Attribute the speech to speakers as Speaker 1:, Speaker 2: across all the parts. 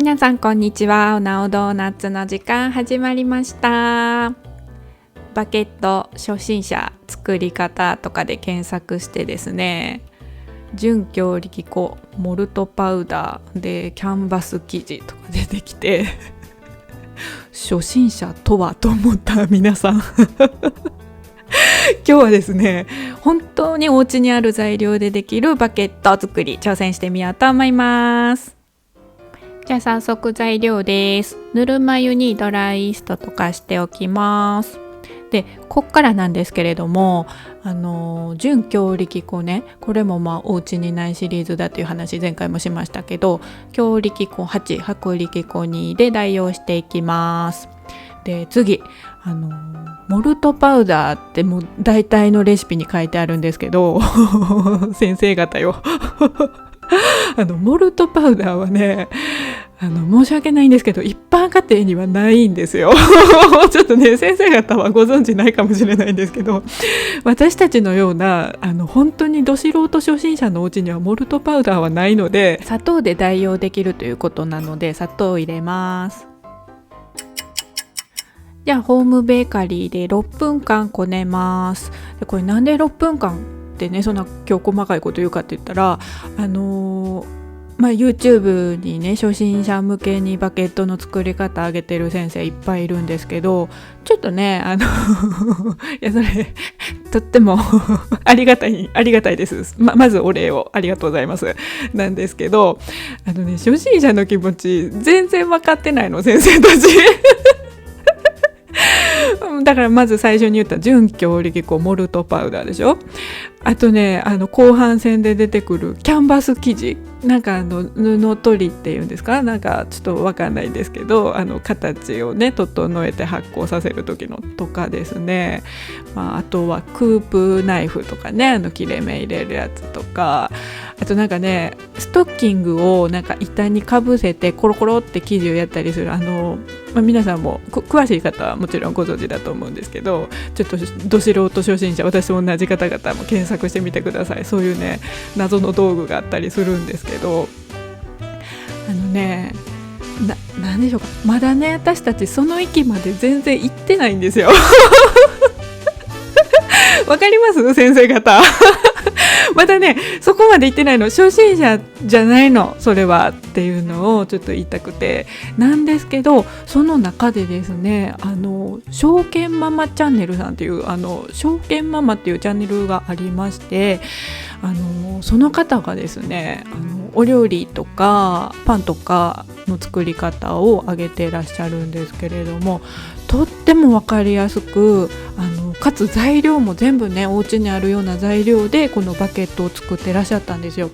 Speaker 1: 皆さんこんにちは。おなおドーナツの時間始まりました。バケット初心者作り方とかで検索してですね、準強力粉モルトパウダーでキャンバス生地とか出てきて初心者とはと思った皆さん今日はですね、本当にお家にある材料でできるバケット作り挑戦してみようと思います。じゃあ早速材料です。ぬるま湯にドライイースト溶かしておきます。で、こっからなんですけれども、準強力粉ね、これもお家にないシリーズだという話前回もしましたけど、強力粉8、薄力粉2で代用していきます。で、次モルトパウダーってもう大体のレシピに書いてあるんですけど先生方よモルトパウダーはね、申し訳ないんですけど一般家庭にはないんですよちょっとね、先生方はご存知ないかもしれないんですけど、私たちのような本当にど素人初心者のお家にはモルトパウダーはないので、砂糖で代用できるということなので砂糖を入れます。じゃあホームベーカリーで6分間こねます。で、これなんで6分間ってね、そんな今日細かいこと言うかって言ったら、YouTube にね、初心者向けにバケットの作り方あげてる先生いっぱいいるんですけど、ちょっとねいや、それとってもありがたいです。まずお礼をありがとうございますなんですけど、初心者の気持ち全然分かってないの、先生たちだからまず最初に言った準強力粉モルトパウダーでしょ。あとね、後半戦で出てくるキャンバス生地、なんか布取りっていうんですか、なんかちょっと分かんないんですけど、形をね整えて発酵させる時のとかですね、あとはクープナイフとかね、切れ目入れるやつとか、あとなんかね、ストッキングをなんか板にかぶせてコロコロって生地をやったりする、皆さんも詳しい方はもちろんご存知だと思うんですけど、ちょっとど素人初心者、私と同じ方々も検索してみてください。そういうね、謎の道具があったりするんですけど、なんでしょうか、まだね、私たちその域まで全然行ってないんですよわかります先生方またね、そこまで言ってないの、初心者じゃないのそれはっていうのをちょっと言いたくてなんですけど、その中でですね、証券ママチャンネルさんっていう、証券ママっていうチャンネルがありまして、その方がですね、お料理とかパンとかの作り方を上げていらっしゃるんですけれども、とっても分かりやすく、かつ材料も全部ね、お家にあるような材料でこのバケットを作ってらっしゃったんですよ。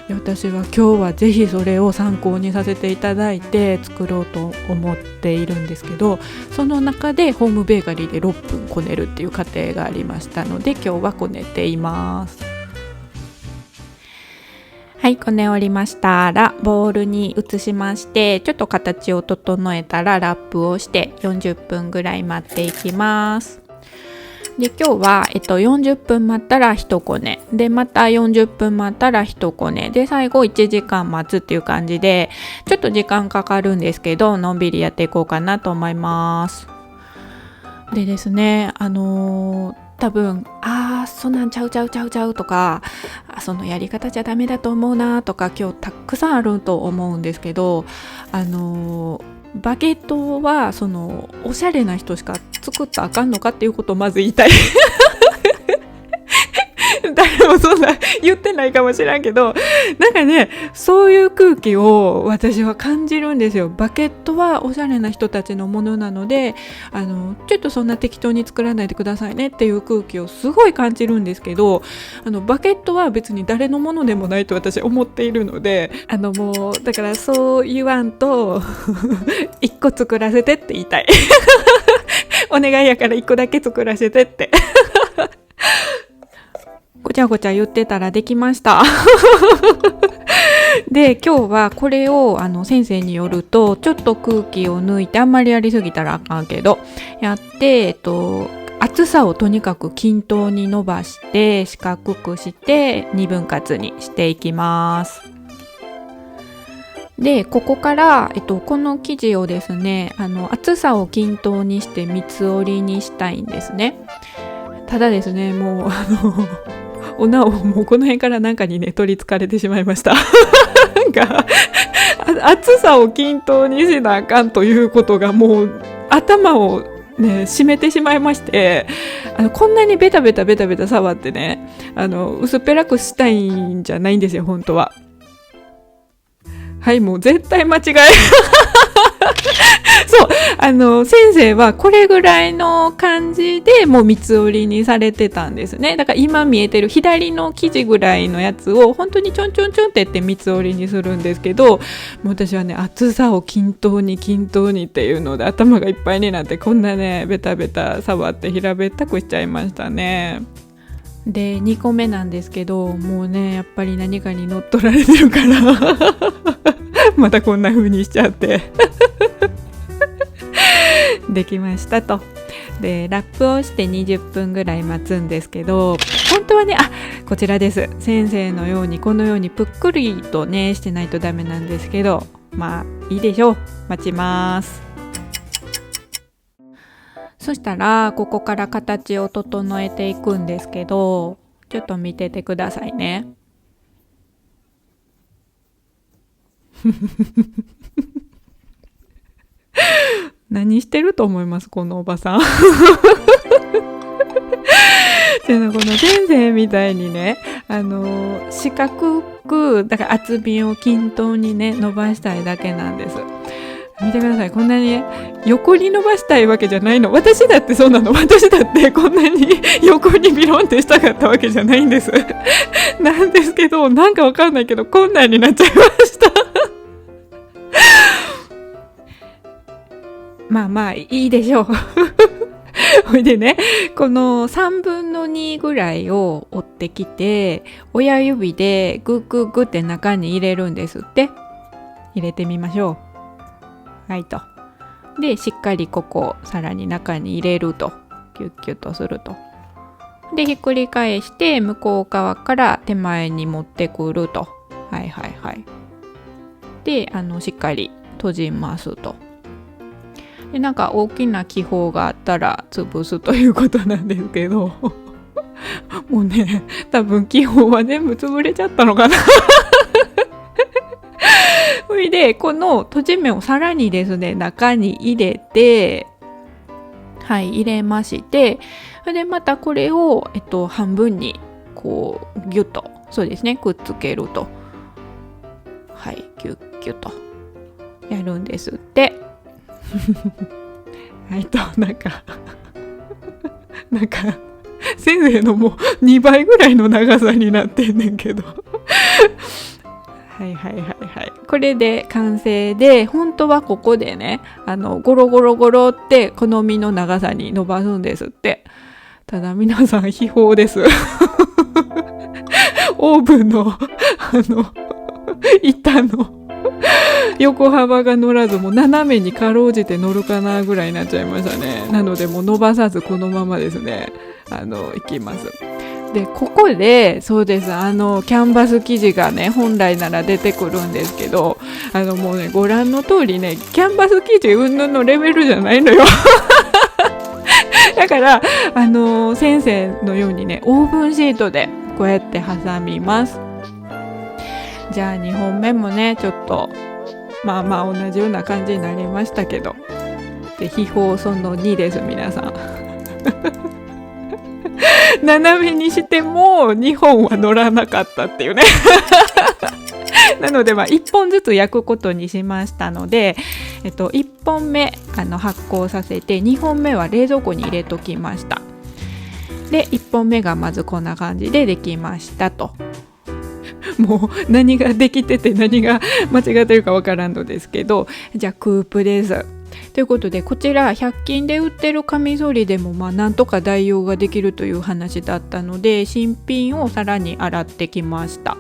Speaker 1: で、私は今日はぜひそれを参考にさせていただいて作ろうと思っているんですけど、その中でホームベーカリーで6分こねるっていう過程がありましたので、今日はこねています。はい、こね終わりましたらボウルに移しまして、ちょっと形を整えたらラップをして40分ぐらい待っていきます。で、今日は、40分待ったら1こねで、また40分待ったら1こねで、最後1時間待つっていう感じで、ちょっと時間かかるんですけど、のんびりやっていこうかなと思います。でですね、多分そんなんちゃうとか、そのやり方じゃダメだと思うなとか、今日たくさんあると思うんですけど、バゲットはそのおしゃれな人しか作ったらあかんのかっていうことをまず言いたい誰もそんな言ってないかもしれんけど、なんかね、そういう空気を私は感じるんですよ。バケットはおしゃれな人たちのものなので、ちょっとそんな適当に作らないでくださいねっていう空気をすごい感じるんですけど、バケットは別に誰のものでもないと私思っているので、もうだからそう言わんと1個作らせてって言いたいお願いやから1個だけ作らせてってごちゃごちゃ言ってたらできましたで、今日はこれを先生によると、ちょっと空気を抜いて、あんまりやりすぎたらあかんけどやって、厚さをとにかく均等に伸ばして四角くして2分割にしていきます。でここから、この生地をですね厚さを均等にして三つ折りにしたいんですね。ただですねもうおなおもうこの辺からなんかにね取りつかれてしまいましたなんか厚さを均等にしなあかんということがもう頭をね締めてしまいまして、こんなにベタベタ触ってね薄っぺらくしたいんじゃないんですよ本当は。はい、もう絶対間違いそう先生はこれぐらいの感じでもう三つ折りにされてたんですね。だから今見えてる左の生地ぐらいのやつを本当にちょんってやって三つ折りにするんですけど、もう私はね厚さを均等にっていうので頭がいっぱいになって、こんなねベタベタ触って平べったくしちゃいましたね。で2個目なんですけど、もうねやっぱり何かに乗っ取られてるからまたこんな風にしちゃってできましたと。でラップをして20分ぐらい待つんですけど、本当はねこちらです。先生のようにこのようにぷっくりとねしてないとダメなんですけど、まあいいでしょう、待ちます。そしたらここから形を整えていくんですけど、ちょっと見ててくださいね何してると思いますこのおばさんこの先生みたいにね四角くだから厚みを均等にね伸ばしたいだけなんです。見てください、こんなにね横に伸ばしたいわけじゃないの。私だってそうなの。私だってこんなに横にビロンってしたかったわけじゃないんですなんですけど、なんかわかんないけどこんなんになっちゃいましたまあいいでしょうほいでねこの3分の2ぐらいを折ってきて、親指でグッって中に入れるんですって。入れてみましょう。はいと。でしっかりここさらに中に入れると、キュッキュッとすると。でひっくり返して向こう側から手前に持ってくると。はいでしっかり閉じますと。でなんか大きな気泡があったら潰すということなんですけどもうね多分気泡は全部潰れちゃったのかなそれでこの閉じ目をさらにですね中に入れて、入れまして、それでまたこれを、半分にこうギュッとそうですねくっつけると、ギュッギュッとやるんですってとなんか先生のもう2倍ぐらいの長さになってんねんけどこれで完成で、本当はここでねゴロゴロって好みの長さに伸ばすんですって。ただ皆さん秘宝ですオーブンの板の横幅が乗らず、もう斜めにかろうじて乗るかなぐらいになっちゃいましたね。なのでもう伸ばさずこのままですねいきます。でここでそうですキャンバス生地がね本来なら出てくるんですけど、もうねご覧の通りねキャンバス生地云々のレベルじゃないのよだから先生のようにねオーブンシートでこうやって挟みます。じゃあ2本目もねちょっとまあ同じような感じになりましたけど、で秘宝その2です皆さん斜めにしても2本は乗らなかったっていうねなので1本ずつ焼くことにしましたので、1本目発酵させて2本目は冷蔵庫に入れときました。で1本目がまずこんな感じでできましたと。もう何ができてて何が間違ってるかわからんのですけど、じゃあクープです。ということでこちら100均で売ってるカミソリでもなんとか代用ができるという話だったので、新品をさらに洗ってきました。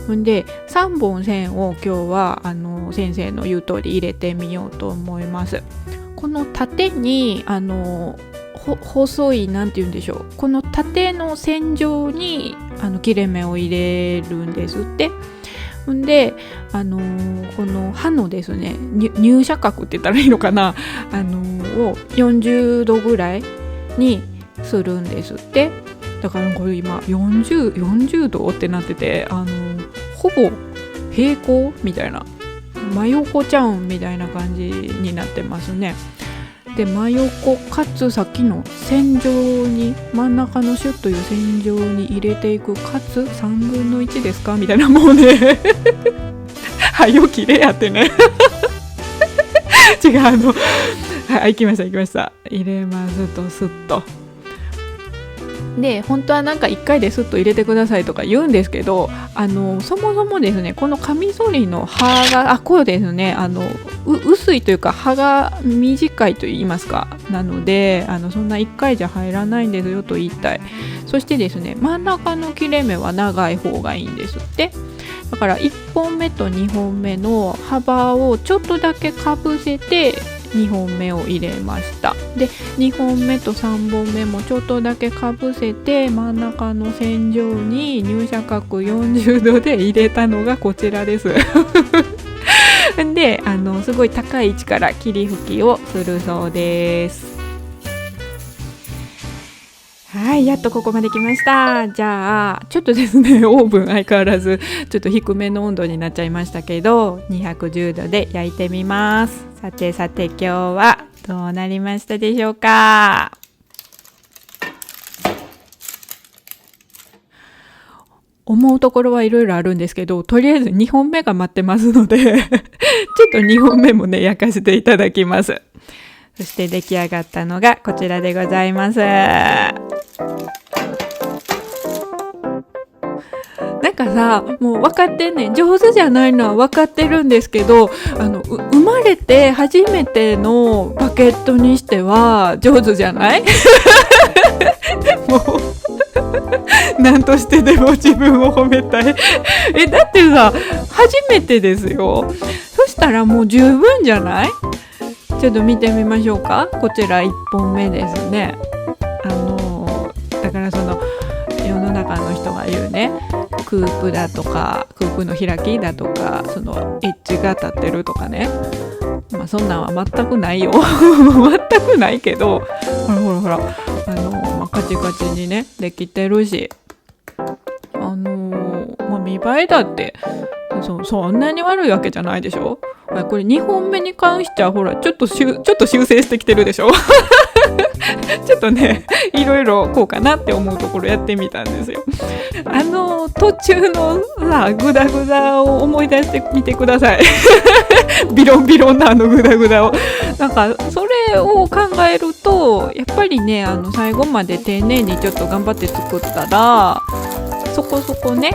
Speaker 1: で3本線を今日は先生の言う通り入れてみようと思います。この縦に細いなんて言うんでしょう、この縦の線上に切れ目を入れるんですって。んで、この刃のですね入射角って言ったらいいのかな、を40度ぐらいにするんですって。だからこれ今40度ってなってて、ほぼ平行みたいな、真横ちゃうんみたいな感じになってますね。で真横かつさっきの線状に真ん中のシュッという線状に入れていく、かつ3分の1ですかみたいな、もうねはよきれやってね違う、はい、行きました入れますとスッと。で本当はなんか1回でスッと入れてくださいとか言うんですけど、そもそもですねこのカミソリの刃がこうですね、薄いというか刃が短いと言いますか、なのでそんな1回じゃ入らないんですよと言いたい。そしてですね真ん中の切れ目は長い方がいいんですって。だから1本目と2本目の幅をちょっとだけかぶせて2本目を入れました。で2本目と3本目もちょっとだけかぶせて真ん中の線上に入射角40度で入れたのがこちらですですごい高い位置から霧吹きをするそうです。はい、やっとここまで来ました。じゃあちょっとですねオーブン相変わらずちょっと低めの温度になっちゃいましたけど、210度で焼いてみます。さて今日はどうなりましたでしょうか。思うところはいろいろあるんですけど、とりあえず2本目が待ってますのでちょっと2本目もね焼かせていただきます。そして出来上がったのがこちらでございます。なんかさ、もう分かってんねん、上手じゃないのは分かってるんですけど、生まれて初めてのバケットにしては上手じゃないもう何としてでも自分を褒めたいだってさ初めてですよ。そしたらもう十分じゃない？ちょっと見てみましょうか。こちら1本目ですね。だからその世の中の人が言うね、クープだとかクープの開きだとか、そのエッジが立ってるとかね、そんなんは全くないよ全くないけど、ほらカチカチにねできてるし、見栄えだってそんなに悪いわけじゃないでしょ。これ2本目に関してはほらちょっと修正してきてるでしょちょっとねいろいろこうかなって思うところやってみたんですよ。途中のさグダグダを思い出してみてくださいビロンビロンなグダグダを、なんかそれを考えるとやっぱりね最後まで丁寧にちょっと頑張って作ったらそこそこね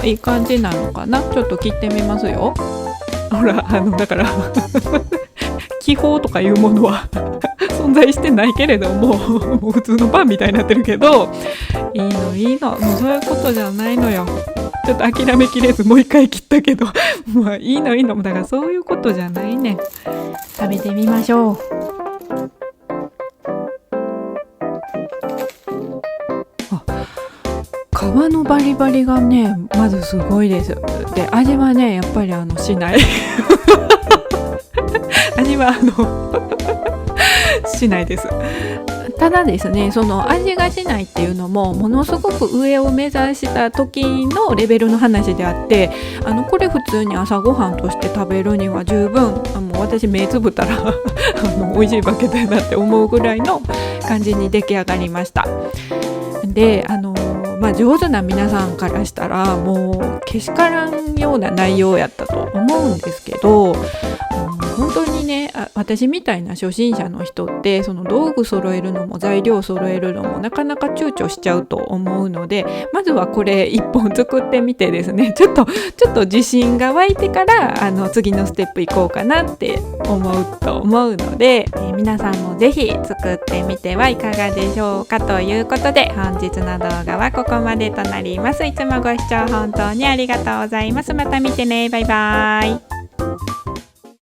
Speaker 1: いい感じなのかな。ちょっと切ってみますよ。ほらだから気泡とかいうものは存在してないけれども、もう普通のパンみたいになってるけど、いいのもうそういうことじゃないのよ。ちょっと諦めきれずもう一回切ったけどもういいのだからそういうことじゃないねん。食べてみましょう。皮のバリバリがねまずすごいです。で味はねやっぱりしない味はしないです。ただですねその味がしないっていうのもものすごく上を目指した時のレベルの話であって、これ普通に朝ごはんとして食べるには十分もう私目つぶったら美味しいバケットやなって思うぐらいの感じに出来上がりました。で上手な皆さんからしたらもうけしからんような内容やったと思うんですけど、本当にね私みたいな初心者の人ってその道具揃えるのも材料揃えるのもなかなか躊躇しちゃうと思うので、まずはこれ1本作ってみてですねちょっと自信が湧いてから次のステップ行こうかなって思うと思うので、皆さんもぜひ作ってみてはいかがでしょうかということで、本日の動画はここまでとなります。いつもご視聴本当にありがとうございます。また見てね。バイバイ。